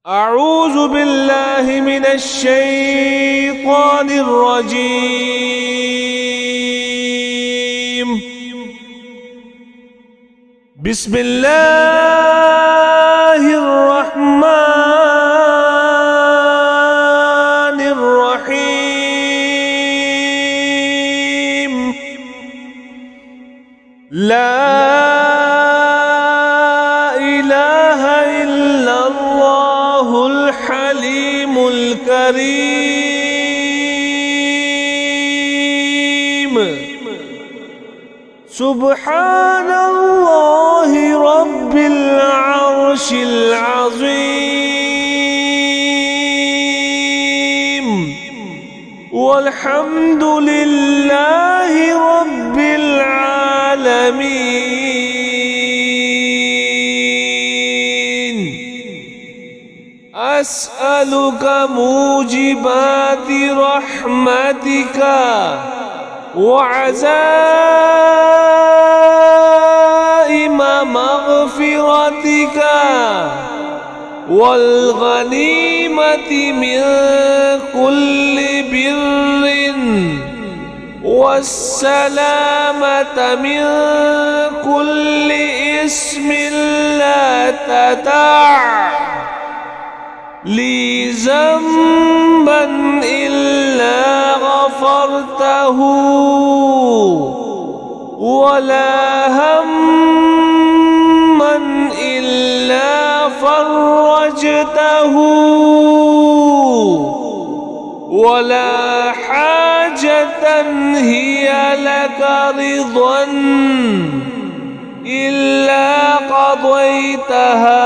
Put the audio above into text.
أعوذ بالله من الشيطان الرجيم. بسم الله الرحمن الرحيم. لا إله إلا الله الحليم الكريم. سبحان الله رب العرش العظيم. والحمد لله رب العالمين. أسألك موجبات رحمتك وعزائم مغفرتك والغنيمة من كل بر والسلامة من كل اسم لا تدع لي ذنبا إلا غفرته ولا هما إلا فرجته ولا حاجة هي لك رضا إلا قضيتها